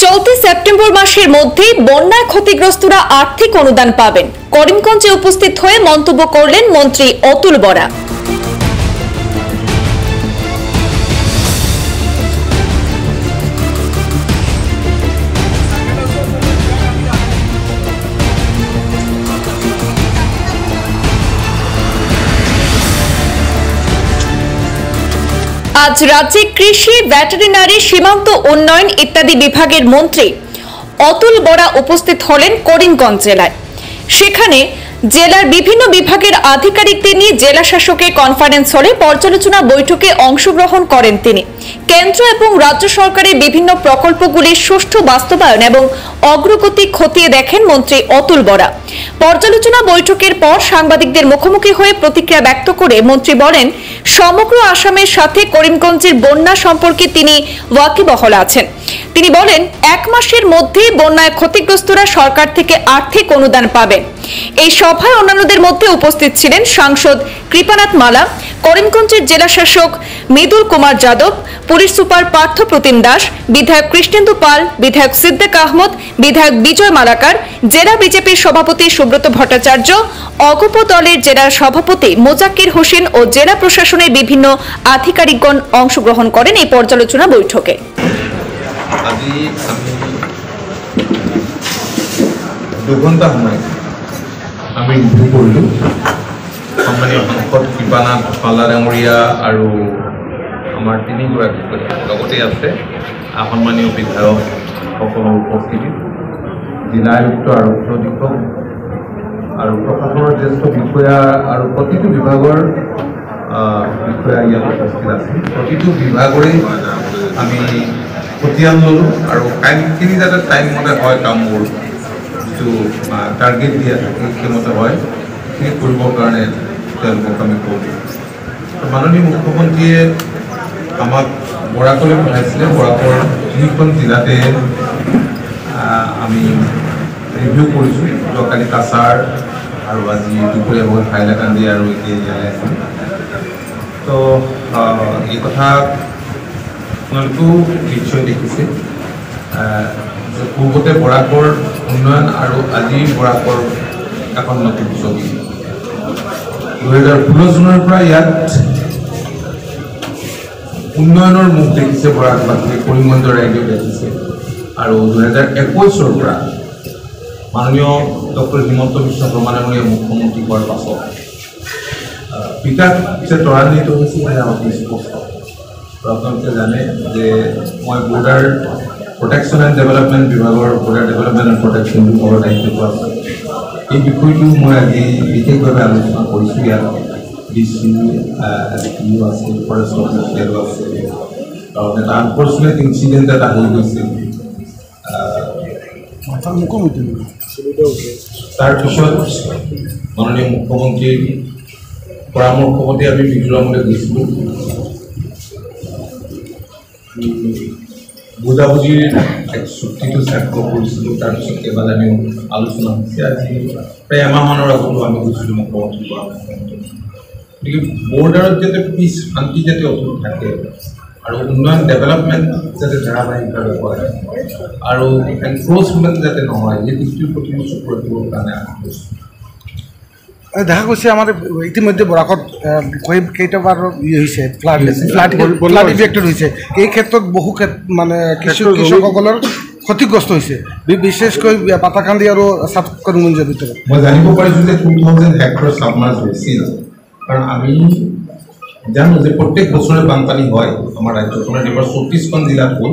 চলতি সেপ্টেম্বর মাসের মধ্যেই বন্যায় ক্ষতিগ্রস্তরা আর্থিক অনুদান পাবেন। করিমগঞ্জে উপস্থিত হয়ে মন্তব্য করলেন মন্ত্রী অতুল বরা। আজ রাজ্যে কৃষি, ভেটেরিনারি, সীমান্ত উন্নয়ন ইত্যাদি বিভাগের মন্ত্রী অতুল বরা উপস্থিত হলেন করিমগঞ্জ জেলায়। সেখানে জেলার বিভিন্ন বিভাগের আধিকারিকদের নিয়ে জেলা শাসকের কনফারেন্স হলে পর্যালোচনা বৈঠকে অংশগ্রহণ করেন তিনি। কেন্দ্র এবং রাজ্য সরকারের বিভিন্ন প্রকল্পগুলির সুষ্ঠু বাস্তবায়ন এবং অগ্রগতি খতিয়ে দেখেন মন্ত্রী অতুল বরা। পর্যালোচনা বৈঠকের পর সাংবাদিকদের মুখোমুখি হয়ে প্রতিক্রিয়া ব্যক্ত করে মন্ত্রী বলেন, সমগ্র আসামের সাথে করিমগঞ্জের বন্যা সম্পর্কে তিনি ওয়াকিবহাল আছেন। তিনি বলেন, 1 মাসের মধ্যে বন্যায় ক্ষতিগ্রস্তরা সরকার থেকে আর্থিক অনুদান পাবেন। এই সভায় অন্যান্যদের মধ্যে উপস্থিত ছিলেন সাংসদ কৃপানাথ মালা, করিমগঞ্জের জেলা শাসক মৃদুল কুমার যাদব, পুলিশ সুপার পার্থ প্রতিম দাস, বিধায়ক কৃষ্ণেন্দু পাল, বিধায়ক সিদ্দিক আহমদ, বিধায়ক বিজয় মালাকার, জেলা বিজেপির সভাপতি সুব্রত ভট্টাচার্য, অগপ দলের জেলা সভাপতি মোজাক্কির হোসেন ও জেলা প্রশাসনের বিভিন্ন আধিকারিকগণ অংশগ্রহণ করেন এই পর্যালোচনা বৈঠকে। আজি আমি 2 ঘণ্টা সময় আমি রিভিউ কৰিলোঁ। সম্মানীয় সাংসদ কৃপানাথ মালা ডাঙৰীয়া আৰু আমাৰ 3গৰাকী লগতে আছে সন্মানীয় বিধায়কসকলৰ উপস্থিতিত জিলা আয়ুক্ত, আৰক্ষী অধীক্ষক আৰু প্ৰশাসনৰ জ্যেষ্ঠ বিষয়া আৰু প্ৰতিটো বিভাগৰ বিষয়া ইয়াত উপস্থিত আছে। প্ৰতিটো বিভাগৰে আমি খতিয়ান ল'লোঁ আৰু কামখিনি যাতে টাইম মতে হয়, কামবোৰ যিটো টাৰ্গেট দিয়া থাকে সেইমতে হয়, সেইখিনি কৰিবৰ কাৰণে তেওঁলোকক আমি কৰোঁ। মাননীয় মুখ্যমন্ত্ৰীয়ে আমাক বৰাকলৈ পঠাইছিলে। বৰাকৰ 3খন জিলাতে আমি ৰিভিউ কৰিছোঁ। যোৱাকালি কাছাৰ আৰু আজি দুপৰীয়া বহুত হাইলাকান্দি আৰু এতিয়া ইয়ালৈ আহিছোঁ। তো এই কথা আপোনালোকেও নিশ্চয় দেখিছে যে পূৰ্বতে বৰাকৰ উন্নয়ন আৰু আজি বৰাকৰ এখন নতুন ছবি। 2016 চনৰ পৰা ইয়াত উন্নয়নৰ মুখ দেখিছে বৰাকবাসীয়ে, কৰিমগঞ্জৰ ৰাইজে দেখিছে। আৰু 2021 পৰা মাননীয় ডক্টৰ হিমন্ত বিশ্ব শৰ্মালৈ মুখ্যমন্ত্ৰী হোৱাৰ পাছত বিকাশ যে ত্বৰান্বিত হৈছে সেয়া অতি স্পষ্ট। আপোনালোকে জানে যে মই বৰ্ডাৰ প্ৰটেকশ্যন এণ্ড ডেভেলপমেণ্ট বিভাগৰ বৰ্ডাৰ ডেভেলপমেণ্ট এণ্ড প্ৰটেকশ্যন বিভাগৰ দায়িত্বটো আছে। এই বিষয়টো মই আজি বিশেষভাৱে আলোচনা কৰিছোঁ। ইয়াত DC আছে, ফৰেষ্ট অফিচিয়েলো আছে। কাৰণ এটা আনফৰ্চুনেট ইনচিডেণ্ট এটা হৈ গৈছিল। তাৰপিছত মাননীয় মুখ্যমন্ত্ৰীৰ পৰামৰ্শমতে আমি মিজোৰামলৈ গৈছিলোঁ। বুজাবুজিৰ এক চুক্তিটো স্বাক্ষৰ কৰিছিলোঁ। তাৰপিছত কেইবালানিও আলোচনা হৈছে। আজি প্ৰায় এমাহমানৰ আগতো আমি গৈছিলোঁ মুখ্যমন্ত্ৰীৰ পৰামৰ্শ। গতিকে বৰ্ডাৰত যাতে পিছ শান্তি যাতে অটুট থাকে আৰু উন্নয়ন ডেভেলপমেণ্ট যাতে ধাৰাবাহিকভাৱে হয় আৰু এনক্ৰ'চমেণ্ট যাতে নহয়, সেই দিশটোৰ প্ৰতি চকু ৰাখিবৰ কাৰণে আমি গৈছোঁ। দেখা গৈছে আমাৰ ইতিমধ্যে বৰাকত কেইটাবাৰ হৈছে ফ্লাড ইফেক্টেড হৈছে। এই ক্ষেত্ৰত বহু মানে কৃষকসকলৰ ক্ষতিগ্ৰস্ত হৈছে, বিশেষকৈ পাতাকান্দি আৰু চাব কৰিমগঞ্জৰ ভিতৰত। মই জানিব পাৰিছোঁ যে 2000 হেক্টৰ ছাবমাৰ্জ হৈছিল। কাৰণ আমি জানো যে প্ৰত্যেক বছৰে বানপানী হয় আমাৰ ৰাজ্যখনত। এইবাৰ 34খন জিলাত হ'ল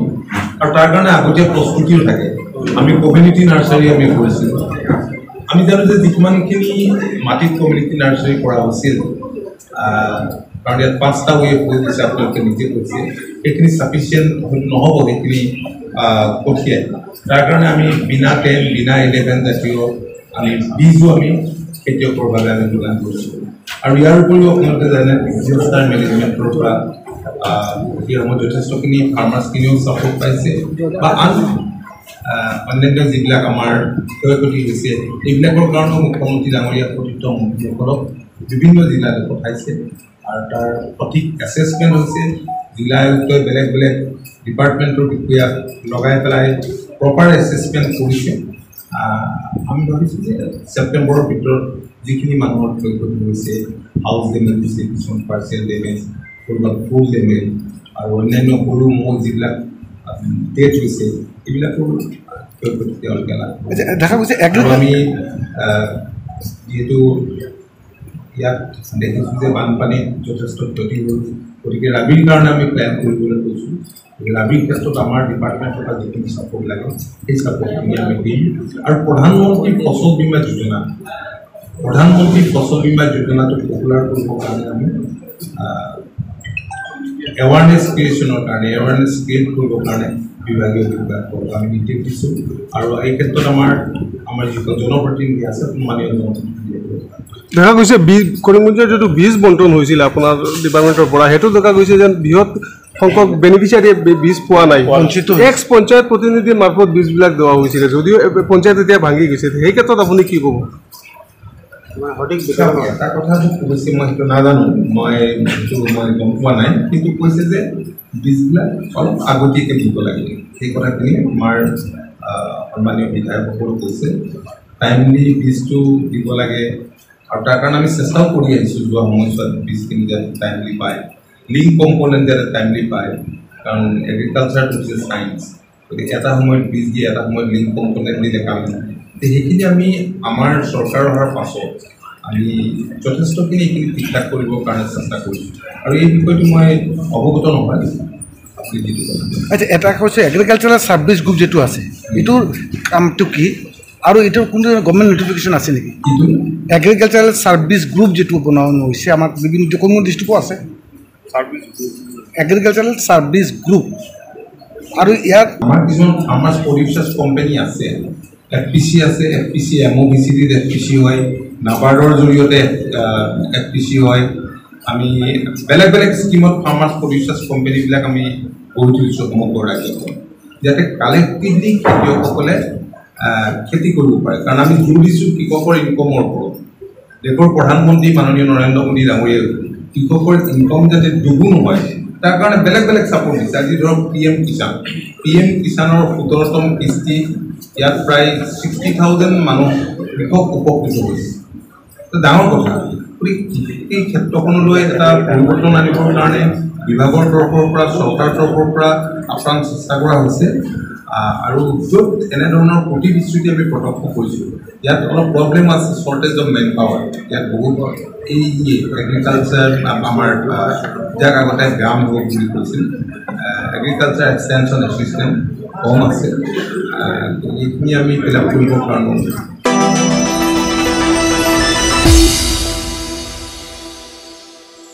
আৰু তাৰ কাৰণে আগতীয়া প্ৰস্তুতিও থাকে। আমি কমিউনিটি নাৰ্চাৰী আমি কৰিছিলোঁ। আমি জানো যে যিমানখিনি মাটিত কমিউনিটি নাৰ্চাৰী কৰা হৈছিল, কাৰণ ইয়াত 5টা ৱেভ হৈ গৈছে, আপোনালোকে নিজে কৈছে, সেইখিনি ছাফিচিয়েণ্ট নহ'ব সেইখিনি কঠিয়াই। তাৰ কাৰণে আমি বিনা 10, বিনা 11 জাতীয় আমি বীজো আমি খেতিয়কৰ বাবে আমি যোগান কৰিছোঁ। আৰু ইয়াৰ উপৰিও আপোনালোকে জানে ডিজাষ্টাৰ মেনেজমেণ্টৰ পৰা এই সময়ত যথেষ্টখিনি ফাৰ্মাৰ্ছখিনিও ছাপোৰ্ট পাইছে বা অন্যান্য যিবিলাক আমাৰ ক্ষয়ক্ষতি হৈছে এইবিলাকৰ কাৰণেও মুখ্যমন্ত্ৰী ডাঙৰীয়া প্ৰতিটো মন্ত্ৰীসকলক বিভিন্ন জিলালৈ পঠাইছে আৰু তাৰ সঠিক এছেছমেণ্ট হৈছে। জিলা আয়ুক্তই বেলেগ বেলেগ ডিপাৰ্টমেণ্টৰ বিষয়া লগাই পেলাই প্ৰপাৰ এছেছমেণ্ট কৰিছে আমি ভাবিছোঁ যে ছেপ্টেম্বৰৰ ভিতৰত যিখিনি মানুহৰ ক্ষয়ক্ষতি হৈছে হাউচ ডেমেজ হৈছে কিছুমান পাৰ্চিয়েল ডেমেজ ক'ৰবাত ফুল ডেমেজ আৰু অন্যান্য সৰু মৌ যিবিলাক ডেথ হৈছে এইবিলাকৰ ক্ষয়ক্ষতি তেওঁলোকে লাভ দেখা গৈছে আৰু আমি যিহেতু ইয়াত দেখিছোঁ যে বানপানীত যথেষ্ট ক্ষতি হ'ল গতিকে ৰাবিৰ কাৰণে আমি প্লেন কৰিবলৈ কৈছোঁ ৰাবিৰ ক্ষেত্ৰত আমাৰ ডিপাৰ্টমেণ্টৰ পৰা যিখিনি ছাপোৰ্ট লাগে সেই ছাপোৰ্টখিনি আমি দিম আৰু প্ৰধানমন্ত্ৰী ফচল বীমা যোজনাটো পপুলাৰ কৰিবৰ কাৰণে আমি এৱাৰনেছ ক্ৰিয়েশ্যনৰ কাৰণে এৱাৰনেছ ক্ৰিয়েট কৰিবৰ কাৰণে বিভাগীয় বিষয়াসকলক আমি নিৰ্দেশ দিছোঁ আৰু এই ক্ষেত্ৰত আমাৰ যিখন জনপ্ৰতিনিধি আছে সন্মানীয় জনপ্ৰতিনিধি দেখা গৈছে কৰিমগঞ্জৰ যিটো বীজ বণ্টন হৈছিল আপোনাৰ ডিপাৰ্টমেণ্টৰ পৰা সেইটো দেখা গৈছে যেন বৃহৎ সংখ্যক বেনিফিচিয়াৰীয়ে বীজ পোৱা নাই এক্স পঞ্চায়ত প্ৰতিনিধিৰ মাৰ্ফত বীজবিলাক দেওয়া হৈছিলে যদিও পঞ্চায়ত এতিয়া ভাঙি গৈছে সেই ক্ষেত্ৰত আপুনি কি ক'ব এটা কথা কৈছে মই সেইটো নাজানো মই গম পোৱা নাই কিন্তু কৈছে যে বীজবিলাক অলপ আগতীয়াকৈ দিব লাগে সেই কথাখিনি আমাৰ সন্মানীয় বিধায়কসকলেও কৈছে টাইমলি বীজটো দিব লাগে আৰু তাৰ কাৰণে আমি চেষ্টাও কৰি আহিছোঁ যোৱা সময়ছোৱাত বীজখিনি যাতে টাইমলি পায় লিংক কম্পনেণ্ট যাতে টাইমলি পায় কাৰণ এগ্ৰিকালচাৰটো হৈছে ছায়েন্স গতিকে এটা সময়ত বীজ দিয়ে এটা সময়ত লিংক কম্পনেণ্ট দিলে কাম নহয় সেইখিনি আমি আমাৰ চৰকাৰ অহাৰ পাছত আমি যথেষ্টখিনি এইখিনি ঠিক ঠাক কৰিবৰ কাৰণে চেষ্টা কৰিছোঁ আৰু এই বিষয়টো মই অৱগত নহয় আপুনি যিটো আচ্ছা এটা হৈছে এগ্ৰিকালচাৰেল ছাৰ্ভিচ গ্ৰুপ যিটো আছে এইটোৰ কামটো কি আৰু এইটোৰ কোনো গভৰ্ণমেণ্ট নটিফিকেশ্যন আছে নেকি কিন্তু এগ্ৰিকালচাৰেল ছাৰ্ভিচ গ্ৰুপ যিটো বনোৱা হৈছে আমাৰ বিভিন্ন কোনো ডিষ্ট্ৰিক্টো আছে এগ্ৰিকালচাৰেল ছাৰ্ভিচ গ্ৰুপ আৰু ইয়াত আমাৰ কিছুমান ফাৰ্মাৰ্ছ প্ৰডিউচাৰ্ছ কোম্পানী আছে FPC আছে FPC MOBCDত FPC হয় নাবাৰ্ডৰ জৰিয়তে FPC হয় আমি বেলেগ বেলেগ স্কিমত ফাৰ্মাৰ্ছ প্ৰডিউচাৰ্ছ কোম্পানীবিলাক আমি গঢ়ি তুলিছোঁ সমগ্ৰ ৰাজ্যত যাতে কালেক্টিভলি খেতিয়কসকলে খেতি কৰিব পাৰে কাৰণ আমি জোৰ দিছোঁ কৃষকৰ ইনকমৰ ওপৰত দেশৰ প্ৰধানমন্ত্ৰী মাননীয় নৰেন্দ্ৰ মোদী ডাঙৰীয়াই কৃষকৰ ইনকম যাতে দুগুণ হয় তাৰ কাৰণে বেলেগ বেলেগ ছাপোৰ্ট দিছে আজি ধৰক PM কিষাণৰ 17তম কিস্তি ইয়াত প্ৰায় 60,000 মানুহ কৃষক উপকৃত হৈছে ডাঙৰ কথা এই ক্ষেত্ৰখনলৈ এটা পৰিৱৰ্তন আনিবৰ কাৰণে বিভাগৰ তৰফৰ পৰা চৰকাৰৰ তৰফৰ পৰা আপ্ৰাণ চেষ্টা কৰা হৈছে আৰু য'ত এনেধৰণৰ প্ৰতিশ্ৰুতি আমি প্ৰত্যক্ষ কৰিছোঁ ইয়াত অলপ প্ৰব্লেম আছে শ্বৰ্টেজ অফ মেন পাৱাৰ ইয়াত বহুত এই এগ্ৰিকালচাৰ আমাৰ যাক আগতে গ্ৰাম ৰোগ বুলি কৈছিল এগ্ৰিকালচাৰ এক্সটেনশ্যন এছিষ্টেণ্ট কম আছে এইখিনি আমি ফিল আপ কৰিবৰ কাৰণে